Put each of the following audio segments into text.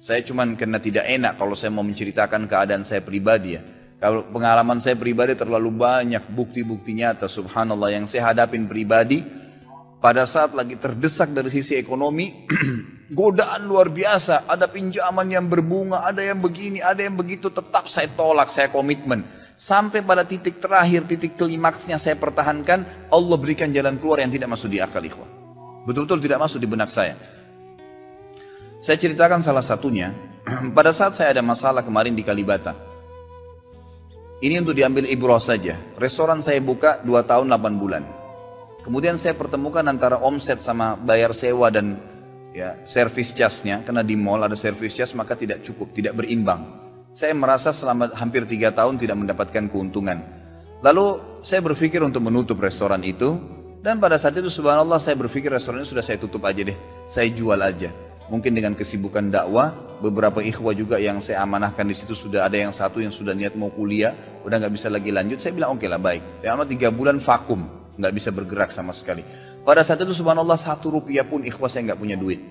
Saya cuman karena tidak enak kalau saya mau menceritakan keadaan saya pribadi ya. Kalau pengalaman saya pribadi terlalu banyak bukti-bukti nyata subhanallah yang saya hadapin pribadi. Pada saat lagi terdesak dari sisi ekonomi, godaan luar biasa. Ada pinjaman yang berbunga, ada yang begini, ada yang begitu. Tetap saya tolak, saya komitmen. Sampai pada titik terakhir, titik klimaksnya saya pertahankan. Allah berikan jalan keluar yang tidak masuk di akal ikhwah. Betul-betul tidak masuk di benak saya. Saya ceritakan salah satunya. Pada saat saya ada masalah kemarin di Kalibata. Ini untuk diambil ibrah saja. Restoran saya buka 2 tahun 8 bulan. Kemudian saya pertemukan antara omset sama bayar sewa dan ya, service charge-nya. Karena di mall ada service charge maka tidak cukup, tidak berimbang. Saya merasa selama hampir 3 tahun tidak mendapatkan keuntungan. Lalu saya berpikir untuk menutup restoran itu. Dan pada saat itu subhanallah saya berpikir restoran ini sudah saya tutup aja deh. Saya jual aja. Mungkin dengan kesibukan dakwah, beberapa ikhwah juga yang saya amanahkan di situ sudah ada yang satu yang sudah niat mau kuliah, udah nggak bisa lagi lanjut. Saya bilang oke lah baik. Selama 3 bulan vakum, nggak bisa bergerak sama sekali. Pada saat itu subhanallah 1 rupiah pun ikhwah saya nggak punya duit.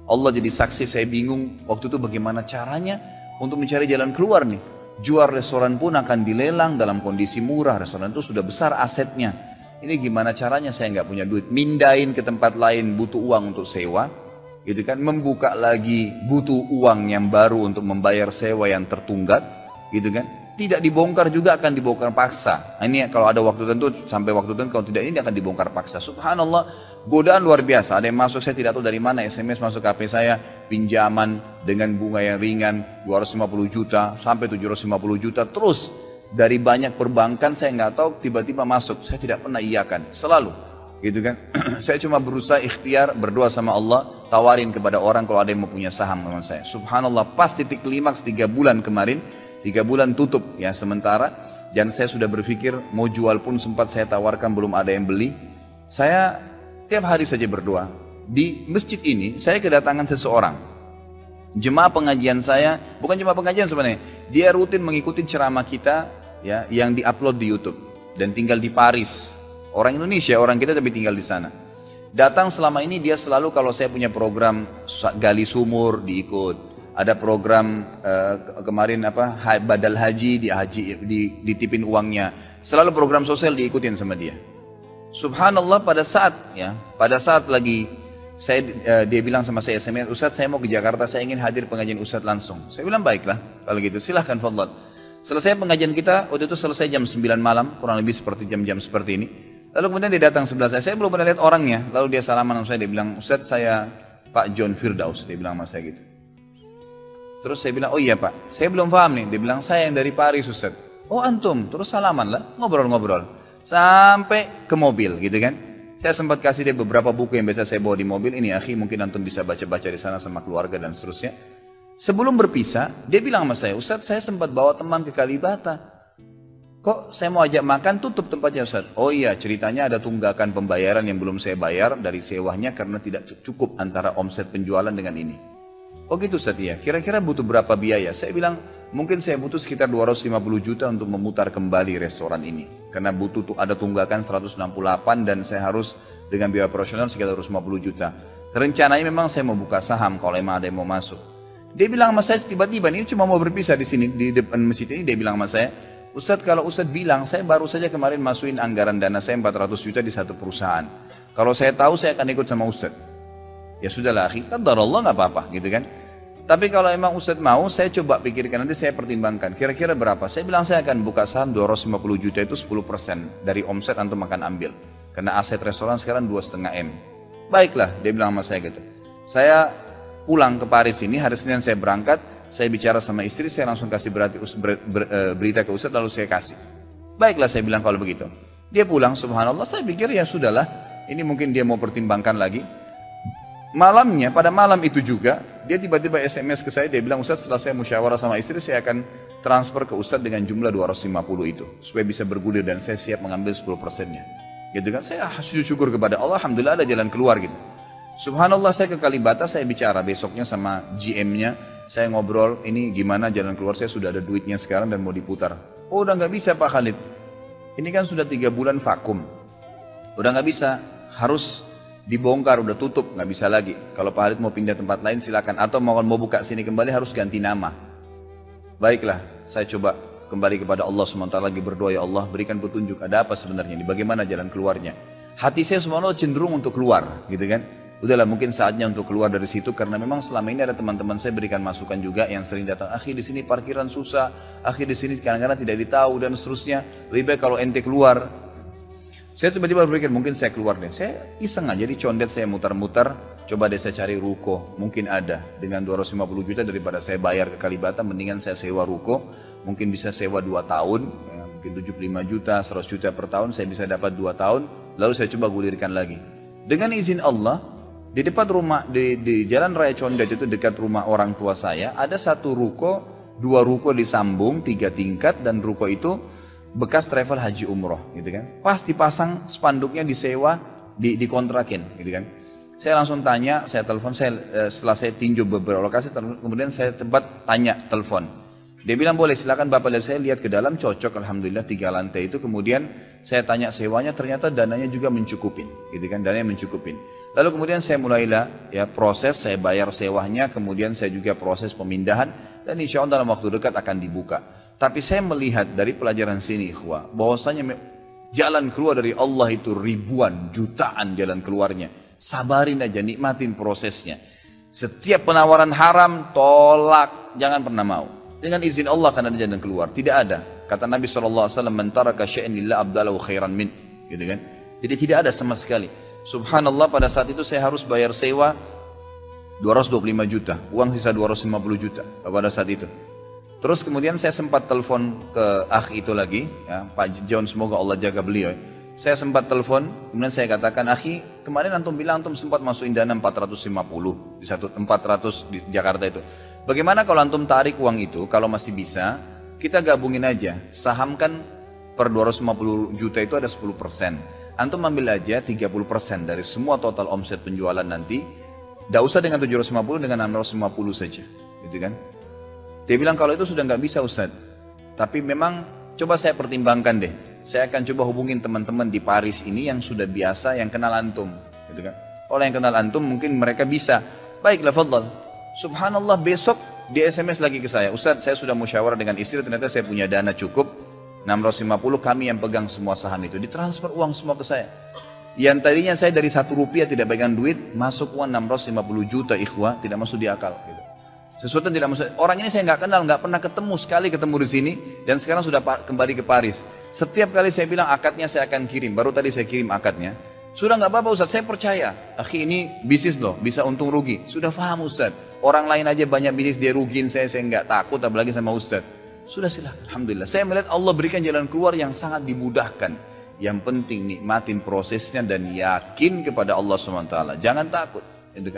Allah jadi saksi saya bingung waktu itu bagaimana caranya untuk mencari jalan keluar nih. Jual restoran pun akan dilelang dalam kondisi murah. Restoran itu sudah besar asetnya. Ini gimana caranya saya nggak punya duit. Mindahin ke tempat lain butuh uang untuk sewa. Gitu kan, membuka lagi butuh uang yang baru untuk membayar sewa yang tertunggak, gitu kan, tidak dibongkar juga akan dibongkar paksa. Nah, ini kalau ada waktu tentu sampai waktu tentu, kalau tidak ini akan dibongkar paksa. Subhanallah, godaan luar biasa. Ada yang masuk saya tidak tahu dari mana, SMS masuk HP saya, pinjaman dengan bunga yang ringan 250 juta sampai 750 juta terus dari banyak perbankan saya nggak tahu tiba-tiba masuk. Saya tidak pernah iyakan, selalu. Gitu kan, saya cuma berusaha ikhtiar berdoa sama Allah, tawarin kepada orang kalau ada yang mau punya saham sama saya. Subhanallah, pas titik klimaks 3 bulan kemarin, 3 bulan tutup ya sementara, dan saya sudah berpikir mau jual pun sempat saya tawarkan belum ada yang beli. Saya tiap hari saja berdoa. Di masjid ini saya kedatangan seseorang, jemaah pengajian saya, bukan jemaah pengajian sebenarnya, dia rutin mengikuti ceramah kita ya yang diupload di YouTube dan tinggal di Paris. Orang Indonesia, orang kita tapi tinggal di sana. Datang selama ini dia selalu kalau saya punya program gali sumur diikut. Ada program kemarin badal haji ditipin uangnya. Selalu program sosial diikutin sama dia. Subhanallah pada saat lagi dia bilang sama saya SMS, Ustadz saya mau ke Jakarta, saya ingin hadir pengajian Ustadz langsung. Saya bilang baiklah kalau gitu silahkan fadlan. Selesai pengajian kita waktu itu selesai jam 9 malam kurang lebih seperti jam-jam seperti ini. Lalu kemudian dia datang sebelah saya belum pernah lihat orangnya. Lalu dia salaman sama saya, dia bilang, Ustadz saya Pak John Firdaus, dia bilang sama saya gitu. Terus saya bilang, oh iya Pak, saya belum paham nih. Dia bilang, saya yang dari Paris Ustadz. Oh antum, terus salaman lah, ngobrol-ngobrol. Sampai ke mobil gitu kan. Saya sempat kasih dia beberapa buku yang biasa saya bawa di mobil. Ini akhi mungkin antum bisa baca-baca di sana sama keluarga dan seterusnya. Sebelum berpisah, dia bilang sama saya, Ustadz saya sempat bawa teman ke Kalibata. Kok saya mau ajak makan tutup tempatnya Ustaz? Oh iya ceritanya ada tunggakan pembayaran yang belum saya bayar dari sewanya karena tidak cukup antara omset penjualan dengan ini. Oh gitu Ustaz ya, kira-kira butuh berapa biaya? Saya bilang mungkin saya butuh sekitar 250 juta untuk memutar kembali restoran ini. Karena butuh ada tunggakan 168 dan saya harus dengan biaya operasional sekitar 250 juta. Rencananya memang saya mau buka saham kalau memang ada yang mau masuk. Dia bilang sama saya tiba-tiba ini cuma mau berpisah di sini di depan masjid ini, dia bilang sama saya, Ustadz kalau Ustadz bilang saya baru saja kemarin masukin anggaran dana saya 400 juta di satu perusahaan. Kalau saya tahu saya akan ikut sama Ustadz. Ya sudahlah akhi, qadarullah nggak apa-apa gitu kan. Tapi kalau emang Ustadz mau saya coba pikirkan nanti saya pertimbangkan kira-kira berapa. Saya bilang saya akan buka saham 250 juta itu 10% dari omset antum akan ambil. Karena aset restoran sekarang 2,5 M. Baiklah dia bilang sama saya gitu. Saya pulang ke Paris ini hari Senin saya berangkat. Saya bicara sama istri, saya langsung kasih berita ke Ustadz lalu saya kasih. Baiklah saya bilang kalau begitu. Dia pulang subhanallah, saya pikir ya sudahlah. Ini mungkin dia mau pertimbangkan lagi. Malamnya, pada malam itu juga, dia tiba-tiba SMS ke saya, dia bilang Ustadz setelah saya musyawarah sama istri, saya akan transfer ke Ustadz dengan jumlah 250 itu. Supaya bisa bergulir dan saya siap mengambil 10%-nya. Gitu kan, saya syukur kepada Allah, alhamdulillah ada jalan keluar gitu. Subhanallah saya ke Kalibata, saya bicara besoknya sama GM-nya. Saya ngobrol, ini gimana jalan keluar, saya sudah ada duitnya sekarang dan mau diputar. Oh udah gak bisa Pak Khalid. Ini kan sudah 3 bulan vakum. Udah gak bisa, harus dibongkar, udah tutup, nggak bisa lagi. Kalau Pak Halid mau pindah tempat lain silakan, atau mau buka sini kembali harus ganti nama. Baiklah, saya coba kembali kepada Allah SWT lagi berdoa, ya Allah berikan petunjuk, ada apa sebenarnya ini, bagaimana jalan keluarnya. Hati saya subhanallah cenderung untuk keluar, gitu kan. Udahlah mungkin saatnya untuk keluar dari situ, karena memang selama ini ada teman-teman saya berikan masukan juga yang sering datang, akhi di sini parkiran susah, akhi di sini kadang-kadang tidak ditahu dan seterusnya, lebih baik kalau ente keluar. Saya tiba-tiba berpikir mungkin saya keluar deh, saya iseng aja di condet saya muter-muter, coba deh saya cari ruko, mungkin ada dengan 250 juta daripada saya bayar ke Kalibata, mendingan saya sewa ruko, mungkin bisa sewa 2 tahun, ya, mungkin 75 juta, 100 juta per tahun, saya bisa dapat 2 tahun, lalu saya coba gulirkan lagi. Dengan izin Allah, di depan rumah, di Jalan Raya Condet itu dekat rumah orang tua saya, ada satu ruko, 2 ruko disambung, 3 tingkat, dan ruko itu bekas travel haji umroh, gitu kan. Pas dipasang spanduknya disewa, dikontrakin, gitu kan. Saya langsung tanya, saya telepon, setelah saya tinjau beberapa lokasi, kemudian saya tanya telepon. Dia bilang boleh, silakan Bapak lihat. Saya lihat ke dalam, cocok, alhamdulillah 3 lantai itu. Kemudian saya tanya sewanya, ternyata dananya juga mencukupin, gitu kan, dananya mencukupin. Lalu kemudian saya mulailah ya proses, saya bayar sewanya, kemudian saya juga proses pemindahan, dan insya Allah dalam waktu dekat akan dibuka. Tapi saya melihat dari pelajaran sini, ikhwah, bahwasanya jalan keluar dari Allah itu ribuan, jutaan jalan keluarnya. Sabarin aja, nikmatin prosesnya. Setiap penawaran haram, tolak, jangan pernah mau. Dengan izin Allah akan ada jalan keluar. Tidak ada. Kata Nabi SAW, "Man taraka syai'an lillah abdalahu khairan min." Gitu kan? Jadi tidak ada sama sekali. Subhanallah, pada saat itu saya harus bayar sewa 225 juta. Uang sisa 250 juta pada saat itu. Terus kemudian saya sempat telepon ke akh itu lagi, ya, Pak John, semoga Allah jaga beliau. Saya sempat telepon, kemudian saya katakan, akhi, kemarin antum bilang antum sempat masukin dana 450 di 400 di Jakarta itu. Bagaimana kalau antum tarik uang itu, kalau masih bisa, kita gabungin aja. Saham kan per 250 juta itu ada 10%. Antum ambil aja 30% dari semua total omset penjualan nanti. Tidak usah dengan 750, dengan 650 saja, gitu kan? Dia bilang kalau itu sudah nggak bisa Ustaz. Tapi memang coba saya pertimbangkan deh. Saya akan coba hubungin teman-teman di Paris ini yang sudah biasa, yang kenal antum, gitu kan? Kalau yang kenal antum mungkin mereka bisa. Baiklah, fadhal. Subhanallah, besok dia SMS lagi ke saya. Ustaz, saya sudah musyawarah dengan istri, ternyata saya punya dana cukup 650, kami yang pegang semua saham itu. Ditransfer uang semua ke saya. Yang tadinya saya dari 1 rupiah tidak pegang duit, masuk uang 650 juta, ikhwah, tidak masuk di akal, gitu. Sesuatu yang tidak masuk. Orang ini saya nggak kenal, nggak pernah ketemu, sekali ketemu di sini, dan sekarang sudah kembali ke Paris. Setiap kali saya bilang akadnya saya akan kirim, baru tadi saya kirim akadnya. Sudah nggak apa-apa Ustaz, saya percaya. Akhi, ini bisnis loh, bisa untung rugi. Sudah paham Ustaz. Orang lain aja banyak bisnis dia rugiin saya nggak takut, apalagi sama Ustaz. Sudah silakan, alhamdulillah. Saya melihat Allah berikan jalan keluar yang sangat dimudahkan. Yang penting nikmatin prosesnya dan yakin kepada Allah SWT. Jangan takut.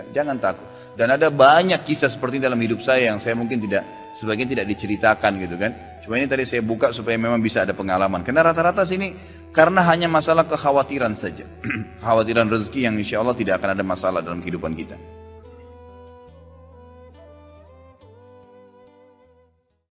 Jangan takut. Dan ada banyak kisah seperti ini dalam hidup saya yang saya mungkin sebagian tidak diceritakan, gitu kan. Cuma ini tadi saya buka supaya memang bisa ada pengalaman. Karena rata-rata sini karena hanya masalah kekhawatiran saja. Kekhawatiran rezeki yang insya Allah tidak akan ada masalah dalam kehidupan kita.